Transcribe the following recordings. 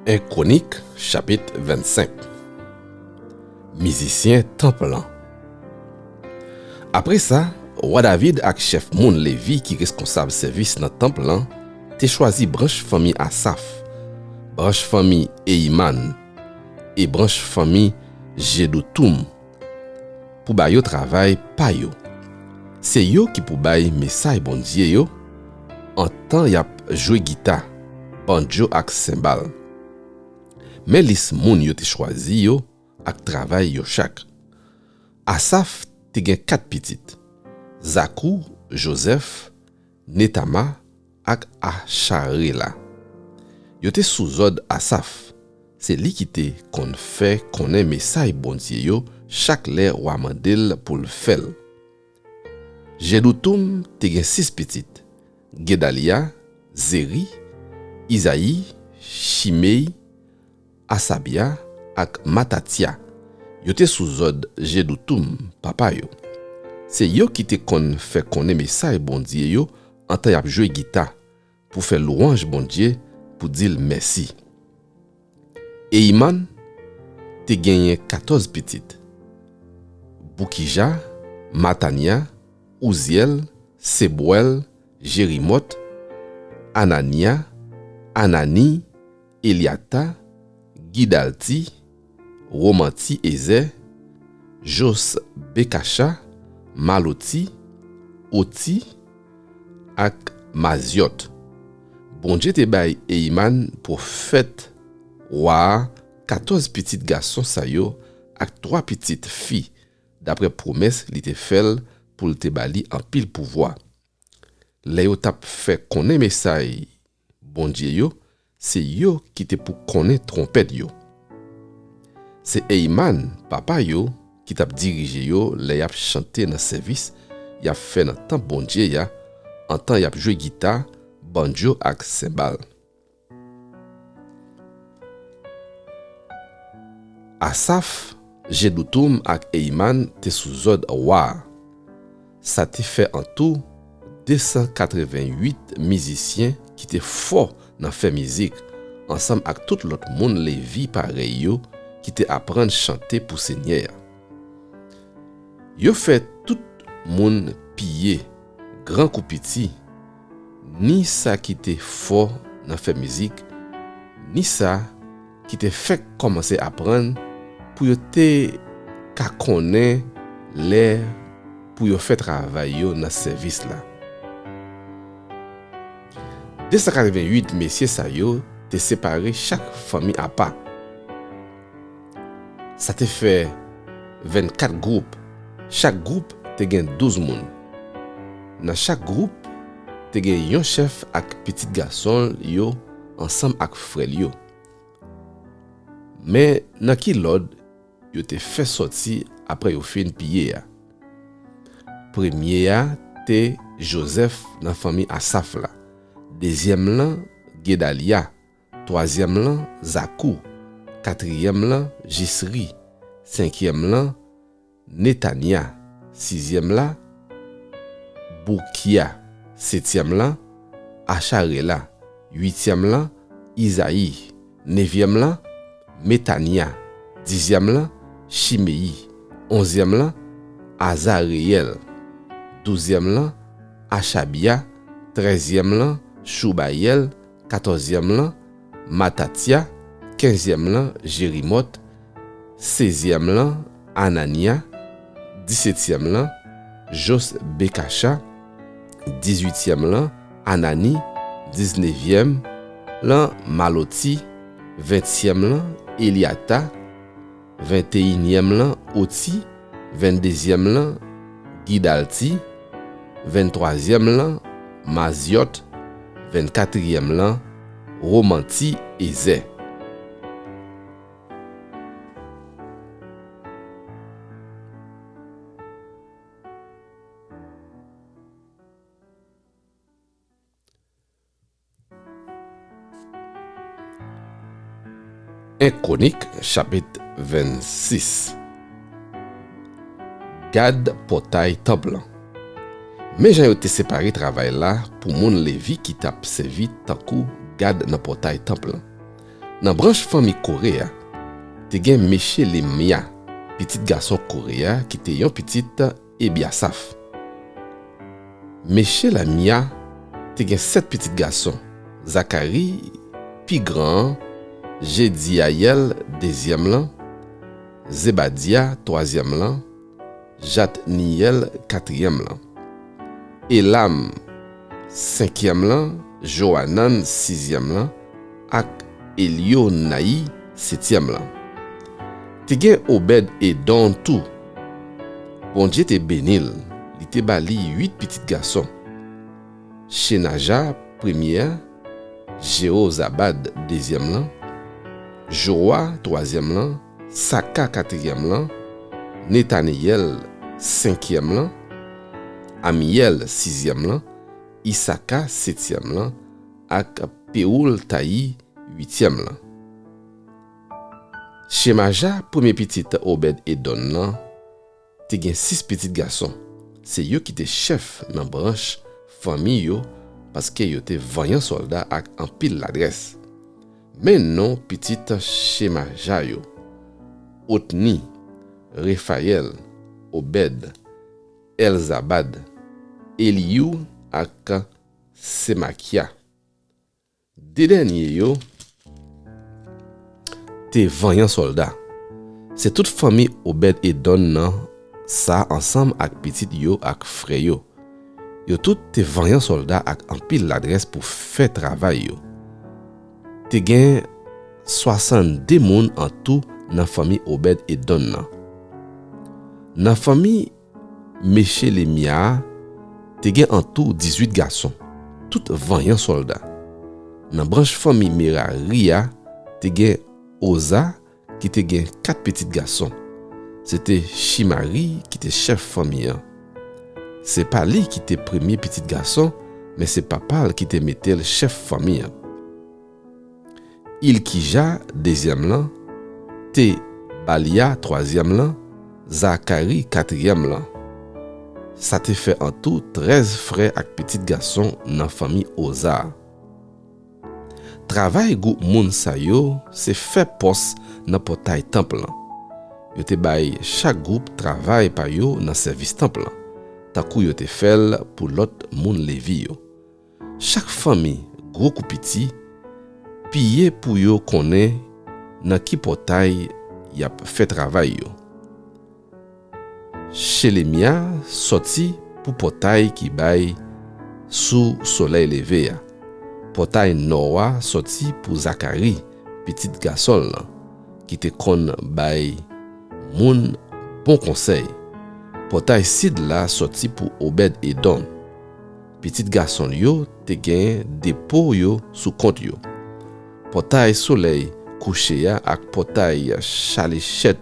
1 Chronique, chapitre 25. Musicien templant. Après ça, roi David ak chef moun Lévi qui responsable service dans temple lan, te choisi branche famille Asaf, branche famille Eiman et branche famille Jeduthun pour ba yo travail pa yo. C'est yo qui pour bay message bon Dieu yo en temps y a joué guitare, banjo ak cymbal. Mais lis moun yo te choisi yo ak travail yo chaque. Asaf te gen 4 petites. Zakou, Joseph, Netama ak Acharela. Yo te sous ordre Asaf. C'est li qui te kon fait konnen message bon Dieu yo chaque lè roi mandel pour le faire. Jeduthun te gen 6 petites. Gedalia, Zeri, Isaïe, Shimei, Asabia ak Matatia. Yo te sous ordre Jeduthun papa yo. C'est yo qui te kon fait konnen message bon Dieu yo en temps y ap jouer guitare pour faire louange bon Dieu pour dire merci. Eiman te gagné 14 petites. Boukija, Matania, Ouziel, Sebuel, Jérimot, Anania, Anani, Eliata, Gidalti, Romanti Eze, Jos Bekasha, Maloti, Oti, ak Maziot. Bon Dieu te bay Eiman pour fête roi 14 petits garçons sa yo ak 3 petites filles d'après promesse li te fait pour te bali en pile pouvoir. Le yo tap fait konnen message bon Dieu yo, c'est yo qui te pour konnen trompette yo. C'est Eiman papa yo qui t'a dirigé yo, les y a chanté dans service, y a fait dans temps bon Dieu ya, en temps y a joué guitare, banjo ak cymbal. Asaf, Jeduthun ak Eiman te sous ordre roi. Ça te fait en tout 288 musiciens qui te fort dans faire musique ensemble avec tout l'autre monde Lévi pareil yo qui te apprendre chanter pour Seigneur. Yo fait tout monde piller, grand ou petit, ni ça qui te fort dans faire musique, ni ça qui te fait commencer à apprendre pour yo te ka connaître l'air pour yo faire travail yo dans service là. 288 messieurs sa yo te séparé chaque famille à part. Ça te fait 24 groupes. Chaque groupe te gen 12 moun. Dans chaque groupe, te gen yon chef ak petit garçon yo ensemble ak frère yo. Mais dans qui l'ordre yo te fait sorti après yo fin piller ya. Premier ya te Joseph dans famille Asaf la. Deuxième lan Gedalia. Troisième lan Zakou. Quatrième lan Jisri. Cinquième lan Netania. Sixième lan Boukia. Septième lan Acharela. Huitième lan Isaïe. Neuvième lan Metania. Dixième lan Shimei. Onzième lan Azariel. Douzième lan Achabia. Treizième lan Choubayel. Quatorzième lan Matatia. Quinzième lan Jérimot. 16e lan Anania. 17e lan Jos Bekasha. 18e lan Anani. 19e lan Maloti. 20e lan Eliata. 21e lan Oti. 22e lan Gidalti. 23e lan Maziot. 24e lan Romanti Eze. Un Chronique, chapitre 26. Gad portail temple. Mais j'ai été séparé travail là pour mon Lévi qui t'a servi tant coup Gad dans portail temple. Dans branche famille Korea, te gen Meshelemia, petit garçon Korea qui te yon petit Ebiasaph. Meshelemia te gen 7 petits garçons. Zacharie, pi grand, Jediael, deuxième lan, Zebadia, troisième lan, Jatniel, quatrième lan, Elam, cinquième lan, Johanan, sixième lan, ak Elionaï, septième lan. Te gen Obed Edom tout. Bon Dieu te bénil, li te bali 8 petits garçons. Shenaja, première, Jéhozabad, deuxième lan, Joa, troisième lan, Saka, quatrième lan, Netaniel, cinquième lan, Amiel, sixième lan, Isaka, septième lan, ak Peoul Taï, huitième lan. Shemaja, premier petit Obed Edom lan, te gen 6 petits garçons. C'est yo qui te chef nan branche famille yo parce que yo te vaillant soldat ak en pile l'adresse. Mais non petit Shemaja yo, Otni, Raphaël, Obed, Elzabad, Eliou ak Semakia. De dernier yo te vaillant soldat. C'est toute famille Obed Edom nan ça ensemble ak petit yo ak frère yo. Yo tout te vaillant soldat ak en pile l'adresse pour faire travail yo. Te gen 62 moun en tout dans famille Obed Edom nan. Dans famille Meshelemia, te gen en tout 18 garçons, tout vaillant soldats. Dans branche famille Merari, te gen Oza qui te gen 4 petits garçons. C'était Shimari qui était chef famille. C'est pas lui qui était premier petit garçon, mais c'est papa qui te mettait le chef famille. Ilkija, deuxième lan, Te Balia, troisième lan, Zacharie, quatrième lan. Ça te fait en tout 13 frères ak petits garçons dans famille Oza. Travail groupe moun sa yo, c'est fait poste dans portail temple lan. Yo te bay chaque groupe travail pa yo dans service temple lan. Takou yo te fel pour l'autre moun levi yo. Chaque famille, gros ou petit, piye pour yo connaît dans qui portail y a fait travail yo. Shelemia sorti pour portail qui bay sous soleil levé. Portail Noah sorti pour Zacharie, petit garçon là, qui te kon bay moun bon conseil. Portail Sid là sorti pour Obed Edom. Petit garçon yo te gen dépôt yo sous compte yo. Portail Soleil couché ak portail Chalichet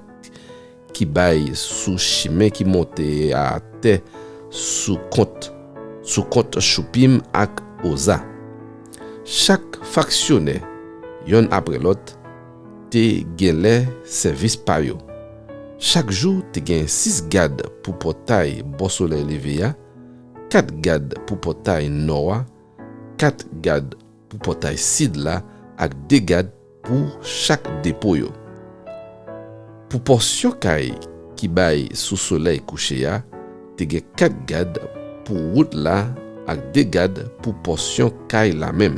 qui bay sous chemin qui monte à terre sous compte Choupim ak Oza. Chaque factionnaire yon après l'autre te gen les service pa yo. Chaque jour te gen 6 gardes pour portail bon soleil levé, 4 gardes pour portail Noah, 4 gardes pour portail Sid là ak 2 gardes pour chaque dépôt yo. Pour portion kay qui bay sous soleil couché ya, te gen 4 gardes pour route là ak 2 gardes pour portion kay la même.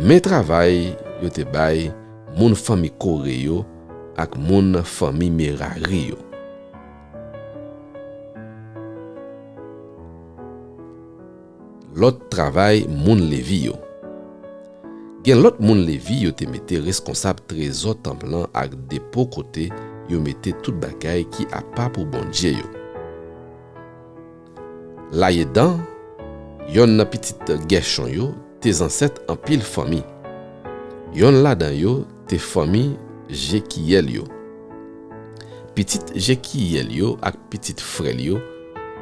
Mais travail yo te bay moun famille Koré yo ak moun famille Merari yo. L'autre travail moun Levi yo. Gen l'autre moun Levi yo te mette responsable trésor temple lan ak dépôt côté yo mette tout bagay qui a pas pour bon Dieu yo. La yedan yon nan petite Gershon yo tes ancêtres en pile famille. Yon la dan yo te famille Jekiel yo. Petite Jekiel yo ak petite frère yo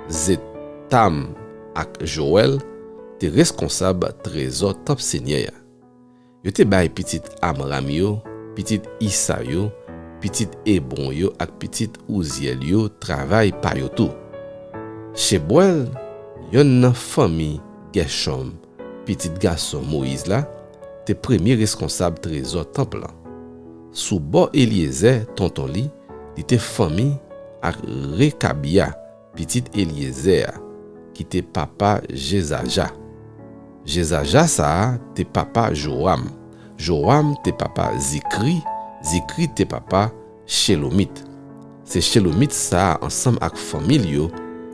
Zetam ak Joël te responsable trésor top seigneur. Yo te bay petite Amram yo, petite Issa yo, petite Hebron yo ak petite Uziel yo travail pa yo tout. Shebuel yon nan famille Gershom, petit garçon Moïse là, te premier responsable trésor temple. Sous bord Eliezer, tonton li, il te famille ak Rekabia, petit Eliezer, qui te papa Jezaja. Jezaja ça te papa Joram. Joram te papa Zikri. Zikri te papa Shelomit. C'est Shelomit ça ensemble avec famille yo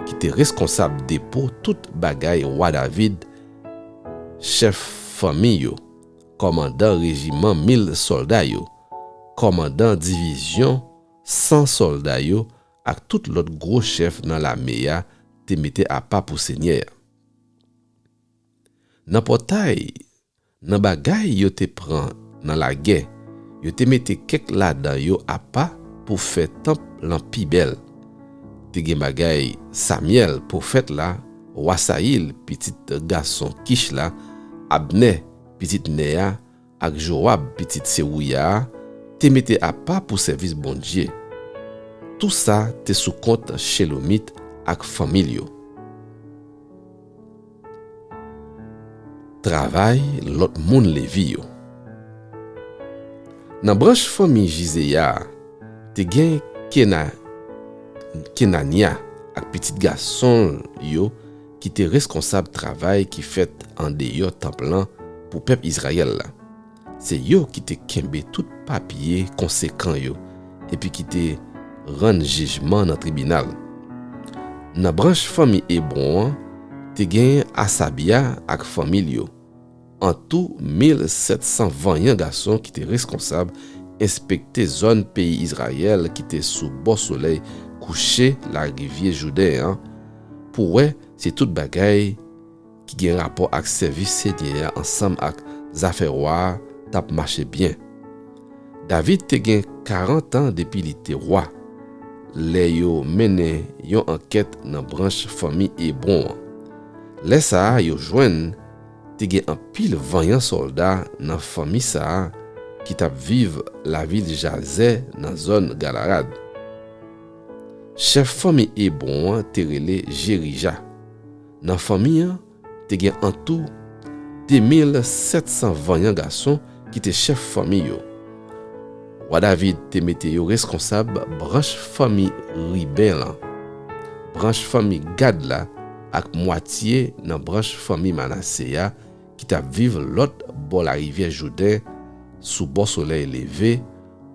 qui te responsable de pour toute bagay roi David, chef famille yo, commandant régiment 1000 soldats yo, commandant division 100 soldats yo, ak tout l'autre gros chef dans l'armée te mette à pas pour seigneur. Nan portail, nan bagay yo te prend dans la guerre, yo te mette kek la dan yo à pas pour faire temple lan pi bel. Te gen bagay Samuel prophète là, Wasaïl petit garçon Kish là, Abner petit Nea ak Joab petit Serouya te mette à pas pour service bon Dieu. Tout ça te sous compte Shelomit ak famille yo. Travail l'autre moun Lévi yo. Nan branche famille Jiséa, te gen Kenania ak petit garçon yo qui te responsable travail qui fait en dehors temple pour peuple Israël là. C'est yo qui te kembe tout papier conséquent yo et puis qui te rend jugement dans tribunal. Nan branche famille Hébron, te gen Asabia ak famille yo. En tout 1720 garçons qui étaient responsables inspecter zone pays Israël qui était sous beau soleil couché la rivière Jourdain pour ouais c'est toute bagaille qui a rapport avec service seigneur ensemble avec affaires tap marché bien. David te gen 40 ans depuis il était roi. Les yo mené yon enquête dans branche famille Hébron. Les ça yo joine te gen un pile vaillant soldat dans famille ça qui tap vive la ville Jazé dans zone Galarad. Chef famille Hébron te relé Jérija. Dans famille te gen en tout 2700 vaillants garçons qui te chef famille yo. Roi David te mette yo responsable branche famille Ruben là. Branche famille Gad là ak moitié dans branche famille Manasseh qui t'a vivre l'autre bord la rivière Jourdain sous beau soleil levé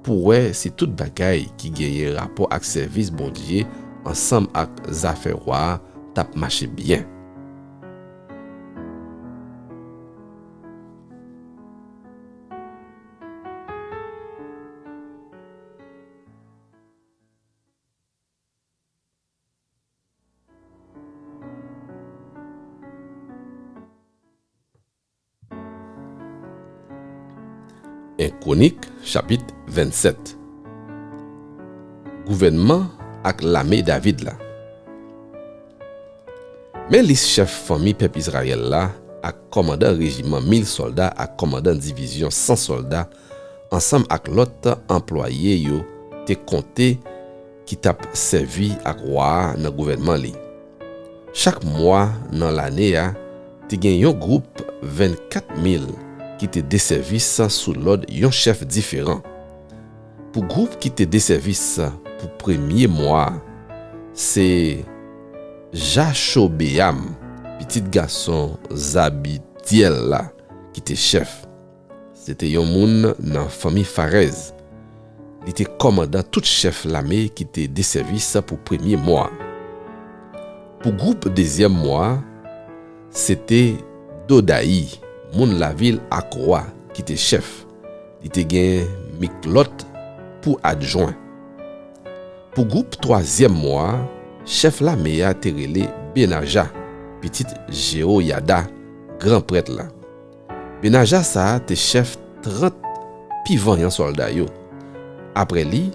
pour ouais c'est toute bagaille qui gagne rapport avec service bon Dieu ensemble avec affaires roi t'a marché bien. Un Chronique, chapitre 27. Gouvernement avec l'armée David là. Mais les chefs famille peuple Israël là, à commandant régiment 1000 soldats, à commandant division 100 soldats, ensemble avec l'autre employé yo, te compté qui t'a servi à roi dans gouvernement li. Chaque mois dans l'année te gen un groupe 24 000 qui te desservi sous l'ordre yon chef différent. Pour groupe qui te desservi pour premier mois, c'est Jachobéam, petit garçon Zabitiel là, qui était chef. C'était yon moun dans famille Pharez. Il était commandant tout chef l'armée qui te desservi pour premier mois. Pour groupe deuxième mois, c'était Dodaï, moun la ville Akroa qui était chef. Il était gen Miklot pour adjoint. Pour groupe troisième mois, chef la meya te relé Benaja, petit Jehoyada, grand prêtre là. Benaja ça te chef 30 pi vaillant soldats yo. Après lui,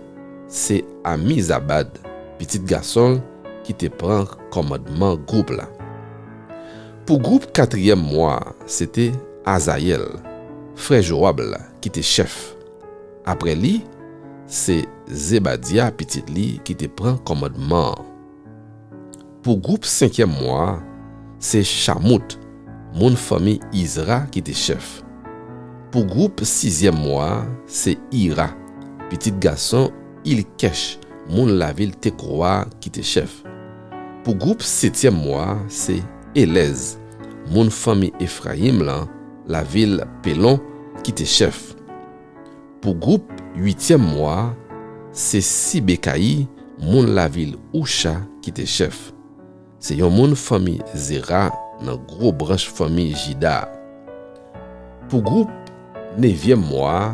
c'est Amizabad, petit garçon qui te prend commandement groupe là. Pour groupe quatrième mois, c'était Azaël, frère Joab là, qui était chef. Après lui, c'est Zebadia petit li qui te prend commandement. Pour groupe cinquième mois, c'est Chamout, mon famille Isra qui était chef. Pour groupe 6e mois, c'est Ira, petit garçon Ilkesh, moun la ville Tekroa qui était chef. Pour groupe 7e mois, c'est Elez, moun famille Ephraim la ville Pelon qui était chef. Pour groupe 8e mois, c'est Sibekaï, moun la ville Oucha qui était chef. C'est yon moun famille Zera dans gros branche famille Jida. Pour groupe 9e mois,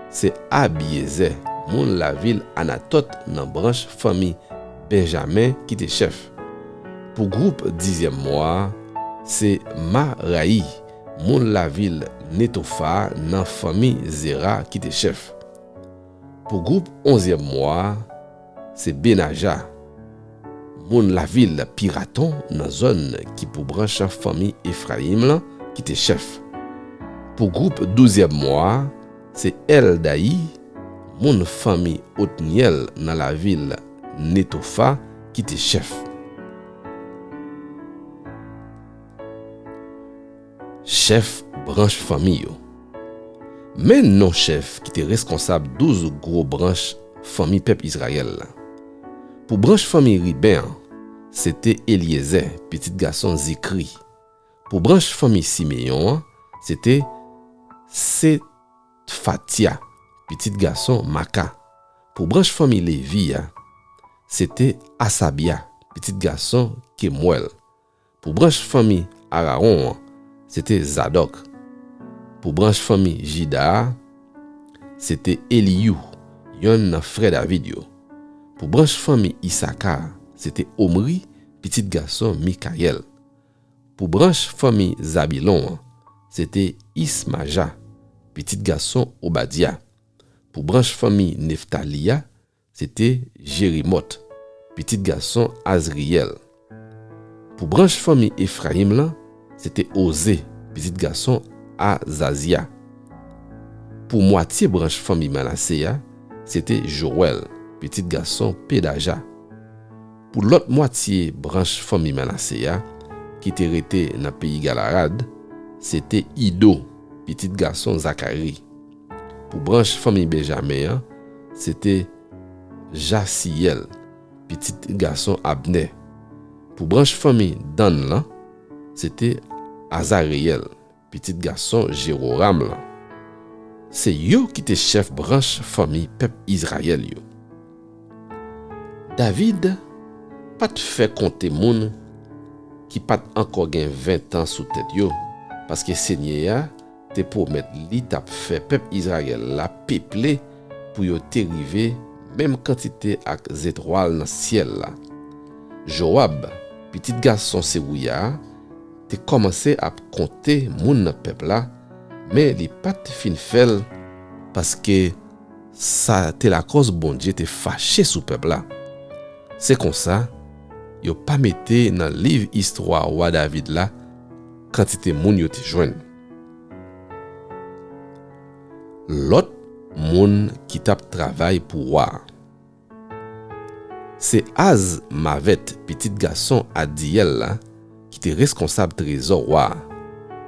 c'est Abiezer, moun la ville Anatot dans branche famille Benjamin qui était chef. Pour groupe 10e mois, c'est Maraï, moun la ville Netofa dans famille Zera qui était chef. Pour groupe 11e mois, c'est Benaja, moun la ville Piraton dans zone qui pour branche famille Ephraim qui était chef. Pour groupe 12e mois, c'est Eldaï, moun famille Otniel dans la ville Netofa qui était chef. Chef branche famille. Mais non chef qui était responsable 12 gros branches famille peuple Israël. Pour branche famille Ribéen, c'était Eliezer, petit garçon Zikri. Pour branche famille Siméon, c'était Setfatia, petit garçon Maka. Pour branche famille Lévi, c'était Asabia, petit garçon Kemuel. Pour branche famille Aaron, c'était Zadok. Pour branche famille Jida, c'était Eliou, yon frère David. Pour branche famille Issachar, c'était Omri, petit garçon Mikaël. Pour branche famille Zabilon, c'était Ismaja, petit garçon Obadia. Pour branche famille Nephtalia, c'était Jérémoth, petit garçon Azriel. Pour branche famille Ephraim, c'était Osée, petit garçon Azazia. Pour moitié branche famille Manassé, c'était Joël, petit garçon Pédaja. Pour l'autre moitié branche famille Manassé, qui était resté dans le pays Galarad, c'était Ido, petit garçon Zacharie. Pour branche famille Benjamin, c'était Jassiel, petit garçon Abner. Pour branche famille Dan, c'était Azariel, petit garçon Jéroram. C'est yo qui était chef branche famille peuple Israël yo. David pas te fait compter moun qui pas encore gen 20 ans sous tête yo parce que Seigneur te promet li t'a fait peuple Israël la peuplé pour yo te rive même quantité ak étoiles dans ciel là. Joab, petit garçon Serouya, te commencé à compter moun nan peuple là, mais li pas te fin fel parce que ça te la cause bon Dieu te fâché sous peuple là. C'est comme ça, yo pas mette dans livre histoire roi David là quantité moun yo te joine. L'autre moun qui tap travail pour roi, c'est Azmavet, petit garçon Adiel là, qui était responsable trésor roi.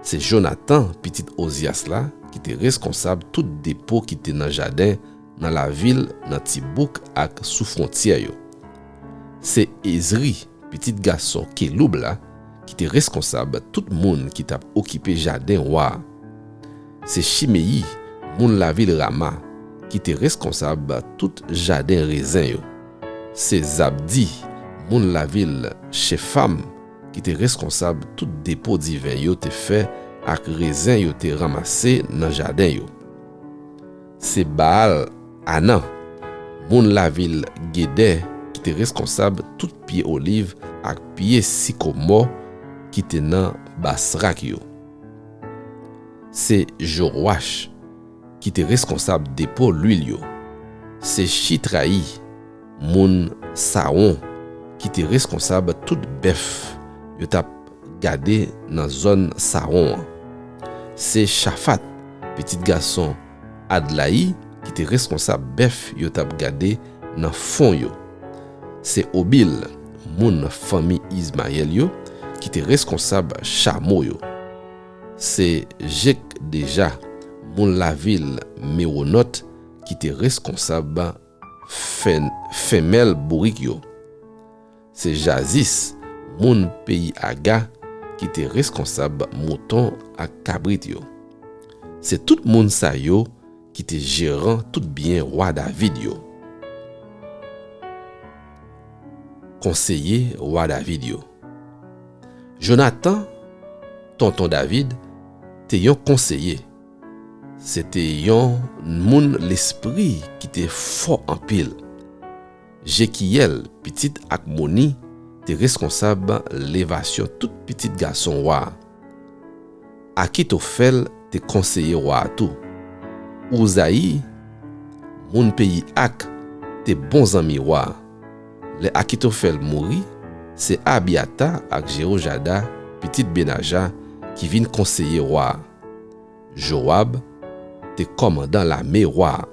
C'est Jonathan, petit Osias là, qui était responsable tout dépôt qui était dans jardin, dans la ville, dans Tibouk ak sous frontière yo. C'est Ezri, petit garçon Keloub là, qui était responsable tout monde qui t'a occupé jardin roi. C'est Shimei, moun la ville Rama, qui était responsable tout jardin raisin yo. C'est Zabdi, moun la ville Shepham, qui était responsable tout dépôt divin yo te fait ak raisin yo te ramassé dans jardin yo. C'est Baal Anan, moun la ville Geder, qui était responsable tout pied olive ak pied sycomore qui était dans Basrak yo. C'est Jorwash, qui était responsable dépôt l'huile yo. C'est Chitraï, moun Saon, qui était responsable tout bœuf yo t'a gardé dans zone Saron. C'est Shaphat, petit garçon Adlaï, qui était responsable bœuf yo t'a gardé dans fond yo. C'est Obil, moun famille Ismaël yo, qui était responsable chameau yo. C'est Jek déjà, moun la ville Méronot qui était responsable femelle bourrique yo. C'est Jazis, moun pays Aga qui était responsable mouton à cabrit yo. C'est tout moun sa yo qui était gérant tout bien roi David yo. Conseiller roi David yo. Jonathan, tonton David, te yon conseiller. C'était yon moun l'esprit qui était fort en pile. Jekiel, petit Akmoni, te responsable l'évasion tout petit garçon roi. Akitophel te conseiller roi tout. Ouzaï, moun pays Ak, te bons amis roi. Le Akitophel mouri, c'est Abiata ak Jérojada, petit Benaja, qui vient conseiller roi. Joab, te commandant l'armée roi.